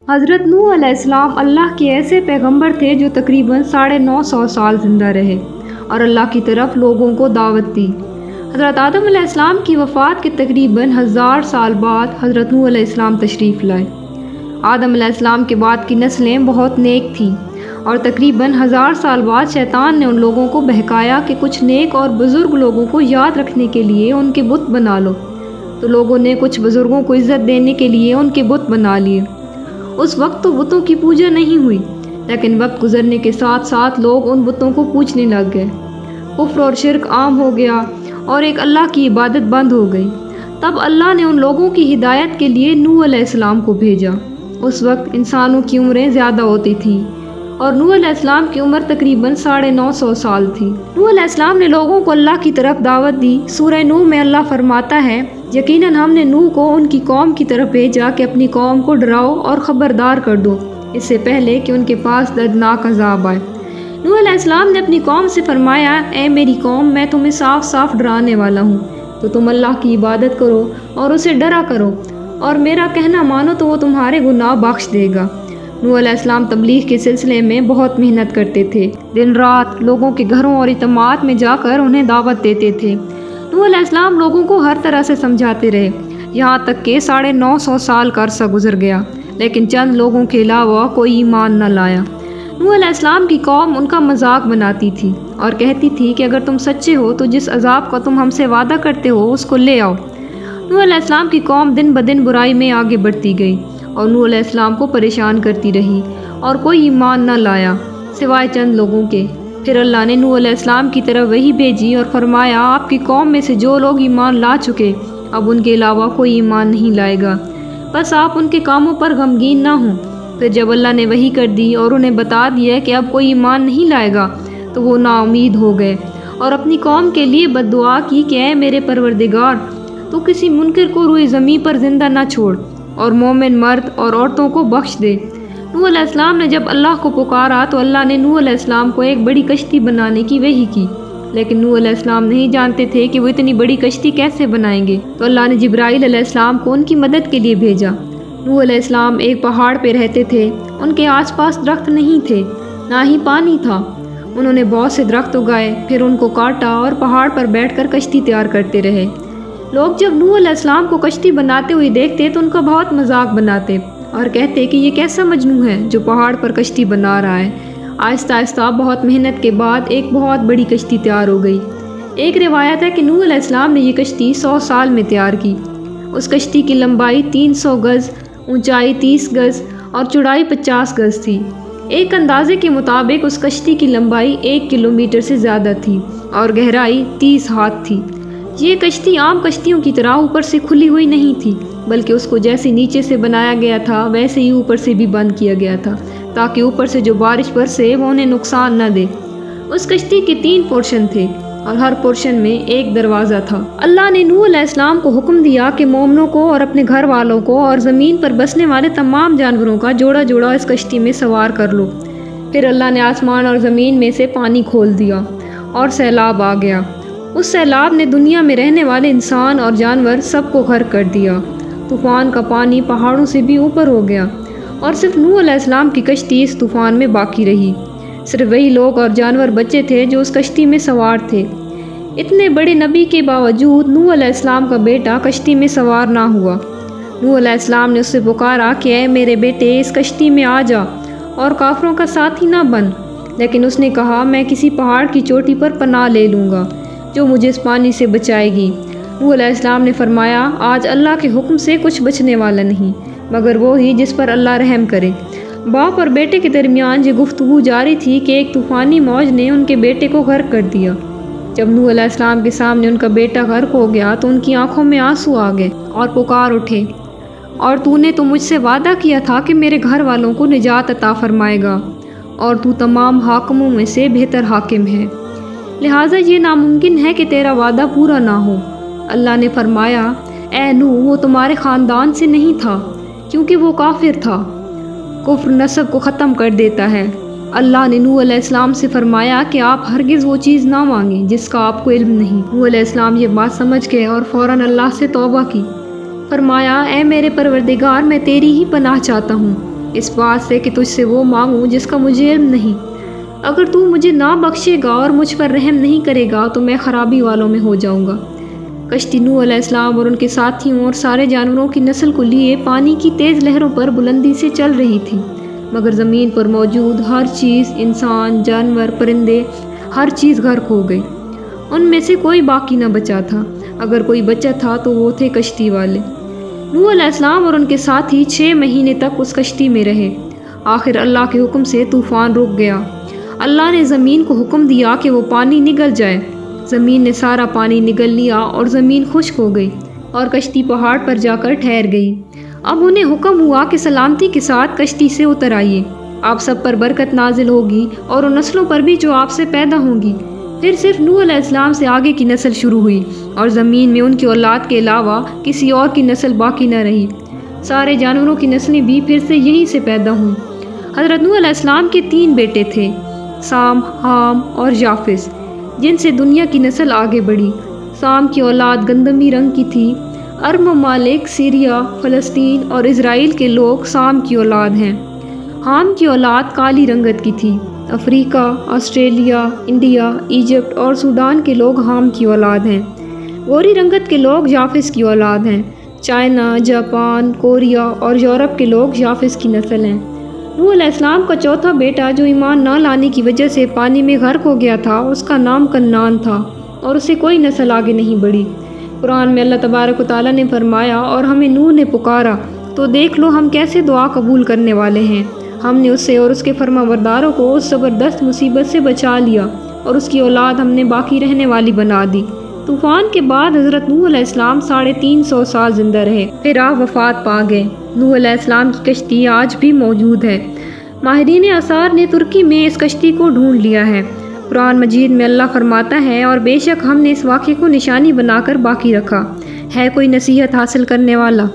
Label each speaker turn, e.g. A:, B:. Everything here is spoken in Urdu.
A: حضرت نوح علیہ السلام اللہ کے ایسے پیغمبر تھے جو تقریباً 950 سال زندہ رہے اور اللہ کی طرف لوگوں کو دعوت دی۔ حضرت آدم علیہ السلام کی وفات کے تقریباً 1000 سال بعد حضرت نوح علیہ السلام تشریف لائے۔ آدم علیہ السلام کے بعد کی نسلیں بہت نیک تھیں اور تقریباً 1000 سال بعد شیطان نے ان لوگوں کو بہکایا کہ کچھ نیک اور بزرگ لوگوں کو یاد رکھنے کے لیے ان کے بت بنا لو، تو لوگوں نے کچھ بزرگوں کو عزت دینے کے لیے ان کے بت بنا لیے۔ اس وقت تو بتوں کی پوجا نہیں ہوئی، لیکن وقت گزرنے کے ساتھ ساتھ لوگ ان بتوں کو پوجنے لگ گئے۔ کفر اور شرک عام ہو گیا اور ایک اللہ کی عبادت بند ہو گئی۔ تب اللہ نے ان لوگوں کی ہدایت کے لیے نوح علیہ السلام کو بھیجا۔ اس وقت انسانوں کی عمریں زیادہ ہوتی تھیں اور نوح علیہ السلام کی عمر تقریباً 950 سال تھی۔ نوح علیہ السلام نے لوگوں کو اللہ کی طرف دعوت دی۔ سورہ نوح میں اللہ فرماتا ہے، یقیناً ہم نے نوح کو ان کی قوم کی طرف بھیجا کہ اپنی قوم کو ڈراؤ اور خبردار کر دو، اس سے پہلے کہ ان کے پاس دردناک عذاب آئے۔ نوح علیہ السلام نے اپنی قوم سے فرمایا، اے میری قوم، میں تمہیں صاف صاف ڈرانے والا ہوں، تو تم اللہ کی عبادت کرو اور اسے ڈرا کرو اور میرا کہنا مانو تو وہ تمہارے گناہ بخش دے گا۔ نوح علیہ السلام تبلیغ کے سلسلے میں بہت محنت کرتے تھے، دن رات لوگوں کے گھروں اور اجتماعات میں جا کر انہیں دعوت دیتے تھے۔ نوح علیہ السلام لوگوں کو ہر طرح سے سمجھاتے رہے، یہاں تک کہ 950 سال کا عرصہ گزر گیا، لیکن چند لوگوں کے علاوہ کوئی ایمان نہ لایا۔ نوح علیہ السلام کی قوم ان کا مذاق بناتی تھی اور کہتی تھی کہ اگر تم سچے ہو تو جس عذاب کا تم ہم سے وعدہ کرتے ہو اس کو لے آؤ۔ نوح علیہ السلام کی قوم دن بدن برائی میں آگے بڑھتی گئی اور نوح علیہ السلام کو پریشان کرتی رہی اور کوئی ایمان نہ لایا سوائے چند لوگوں کے۔ پھر اللہ نے نوح علیہ السلام کی طرف وحی بھیجی اور فرمایا، آپ کی قوم میں سے جو لوگ ایمان لا چکے اب ان کے علاوہ کوئی ایمان نہیں لائے گا، بس آپ ان کے کاموں پر غمگین نہ ہوں۔ پھر جب اللہ نے وحی کر دی اور انہیں بتا دیا کہ اب کوئی ایمان نہیں لائے گا تو وہ نا امید ہو گئے اور اپنی قوم کے لیے بد دعا کی کہ اے میرے پروردگار، تو کسی منکر کو روئے زمین پر زندہ نہ چھوڑ اور مومن مرد اور عورتوں کو بخش دے۔ نوح علیہ السلام نے جب اللہ کو پکارا تو اللہ نے نوح علیہ السلام کو ایک بڑی کشتی بنانے کی وحی کی، لیکن نوح علیہ السلام نہیں جانتے تھے کہ وہ اتنی بڑی کشتی کیسے بنائیں گے، تو اللہ نے جبرائیل علیہ السلام کو ان کی مدد کے لیے بھیجا۔ نوح علیہ السلام ایک پہاڑ پہ رہتے تھے، ان کے آس پاس درخت نہیں تھے، نہ ہی پانی تھا۔ انہوں نے بہت سے درخت اگائے، پھر ان کو کاٹا اور پہاڑ پر بیٹھ کر کشتی تیار کرتے رہے۔ لوگ جب نوح علیہ السلام کو کشتی بناتے ہوئے دیکھتے تو ان کا بہت مذاق بناتے اور کہتے کہ یہ کیسا مجنون ہے جو پہاڑ پر کشتی بنا رہا ہے۔ آہستہ آہستہ بہت محنت کے بعد ایک بہت بڑی کشتی تیار ہو گئی۔ ایک روایت ہے کہ نوح علیہ السلام نے یہ کشتی 100 سال میں تیار کی۔ اس کشتی کی لمبائی 300 گز، اونچائی 30 گز اور چوڑائی 50 گز تھی۔ ایک اندازے کے مطابق اس کشتی کی لمبائی 1 کلومیٹر سے زیادہ تھی اور گہرائی 30 ہاتھ تھی۔ یہ کشتی عام کشتیوں کی طرح اوپر سے کھلی ہوئی نہیں تھی، بلکہ اس کو جیسے نیچے سے بنایا گیا تھا ویسے ہی اوپر سے بھی بند کیا گیا تھا، تاکہ اوپر سے جو بارش برسے وہ انہیں نقصان نہ دے۔ اس کشتی کے 3 پورشن تھے اور ہر پورشن میں ایک دروازہ تھا۔ اللہ نے نوح علیہ السلام کو حکم دیا کہ مومنوں کو اور اپنے گھر والوں کو اور زمین پر بسنے والے تمام جانوروں کا جوڑا جوڑا اس کشتی میں سوار کر لو۔ پھر اللہ نے آسمان اور زمین میں سے پانی کھول دیا اور سیلاب آ گیا۔ اس سیلاب نے دنیا میں رہنے والے انسان اور جانور سب کو غرق کر دیا۔ طوفان کا پانی پہاڑوں سے بھی اوپر ہو گیا اور صرف نوح علیہ السلام کی کشتی اس طوفان میں باقی رہی۔ صرف وہی لوگ اور جانور بچے تھے جو اس کشتی میں سوار تھے۔ اتنے بڑے نبی کے باوجود نوح علیہ السلام کا بیٹا کشتی میں سوار نہ ہوا۔ نوح علیہ السلام نے اس سے پکارا کہ اے میرے بیٹے، اس کشتی میں آ جا اور کافروں کا ساتھی نہ بن، لیکن اس نے کہا میں کسی پہاڑ کی چوٹی پر پناہ لے لوں گا جو مجھے اس پانی سے بچائے گی۔ نوح علیہ السلام نے فرمایا، آج اللہ کے حکم سے کچھ بچنے والا نہیں مگر وہ ہی جس پر اللہ رحم کرے۔ باپ اور بیٹے کے درمیان یہ گفتگو جاری تھی کہ ایک طوفانی موج نے ان کے بیٹے کو غرق کر دیا۔ جب نوح علیہ السلام کے سامنے ان کا بیٹا غرق ہو گیا تو ان کی آنکھوں میں آنسو آ گئے اور پکار اٹھے، اور تو نے تو مجھ سے وعدہ کیا تھا کہ میرے گھر والوں کو نجات عطا فرمائے گا، اور تو تمام حاکموں میں سے بہتر حاکم ہے، لہٰذا یہ ناممکن ہے کہ تیرا وعدہ پورا نہ ہو۔ اللہ نے فرمایا، اے نوح، وہ تمہارے خاندان سے نہیں تھا کیونکہ وہ کافر تھا۔ کفر نسب کو ختم کر دیتا ہے۔ اللہ نے نوح علیہ السلام سے فرمایا کہ آپ ہرگز وہ چیز نہ مانگیں جس کا آپ کو علم نہیں۔ نوح علیہ السلام یہ بات سمجھ گئے اور فوراً اللہ سے توبہ کی۔ فرمایا، اے میرے پروردگار، میں تیری ہی پناہ چاہتا ہوں، اس بات سے کہ تجھ سے وہ مانگوں جس کا مجھے علم نہیں۔ اگر تو مجھے نہ بخشے گا اور مجھ پر رحم نہیں کرے گا تو میں خرابی والوں میں ہو جاؤں گا۔ کشتی نوح علیہ السلام اور ان کے ساتھیوں اور سارے جانوروں کی نسل کو لیے پانی کی تیز لہروں پر بلندی سے چل رہی تھی، مگر زمین پر موجود ہر چیز، انسان، جانور، پرندے، ہر چیز غرق ہو گئی۔ ان میں سے کوئی باقی نہ بچا تھا، اگر کوئی بچا تھا تو وہ تھے کشتی والے۔ نوح علیہ السلام اور ان کے ساتھی 6 مہینے تک اس کشتی میں رہے۔ آخر اللہ کے حکم سے طوفان رک گیا۔ اللہ نے زمین کو حکم دیا کہ وہ پانی نگل جائے۔ زمین نے سارا پانی نگل لیا اور زمین خشک ہو گئی اور کشتی پہاڑ پر جا کر ٹھہر گئی۔ اب انہیں حکم ہوا کہ سلامتی کے ساتھ کشتی سے اتر آئیے، آپ سب پر برکت نازل ہوگی اور ان نسلوں پر بھی جو آپ سے پیدا ہوں گی۔ پھر صرف نوح علیہ السلام سے آگے کی نسل شروع ہوئی اور زمین میں ان کی اولاد کے علاوہ کسی اور کی نسل باقی نہ رہی۔ سارے جانوروں کی نسلیں بھی پھر سے یہیں سے پیدا ہوئیں۔ حضرت نوح علیہ السلام کے 3 بیٹے تھے، سام، حام اور یافس، جن سے دنیا کی نسل آگے بڑھی۔ سام کی اولاد گندمی رنگ کی تھی۔ عرب ممالک، سیریا، فلسطین اور اسرائیل کے لوگ سام کی اولاد ہیں۔ حام کی اولاد کالی رنگت کی تھی۔ افریقہ، آسٹریلیا، انڈیا، ایجپٹ اور سوڈان کے لوگ حام کی اولاد ہیں۔ گوری رنگت کے لوگ یافس کی اولاد ہیں۔ چائنا، جاپان، کوریا اور یورپ کے لوگ یافس کی نسل ہیں۔ نوح علیہ السلام کا چوتھا بیٹا جو ایمان نہ لانے کی وجہ سے پانی میں غرق ہو گیا تھا، اس کا نام کنعان تھا اور اسے کوئی نسل آگے نہیں بڑھی۔ قرآن میں اللہ تبارک و تعالیٰ نے فرمایا، اور ہمیں نوح نے پکارا تو دیکھ لو ہم کیسے دعا قبول کرنے والے ہیں۔ ہم نے اسے اور اس کے فرما برداروں کو اس زبردست مصیبت سے بچا لیا اور اس کی اولاد ہم نے باقی رہنے والی بنا دی۔ طوفان کے بعد حضرت نوح علیہ السلام 350 سال زندہ رہے، پھر آپ وفات پا گئے۔ نوح علیہ السلام کی کشتی آج بھی موجود ہے۔ ماہرین آثار نے ترکی میں اس کشتی کو ڈھونڈ لیا ہے۔ قرآن مجید میں اللہ فرماتا ہے، اور بے شک ہم نے اس واقعے کو نشانی بنا کر باقی رکھا۔ ہے کوئی نصیحت حاصل کرنے والا؟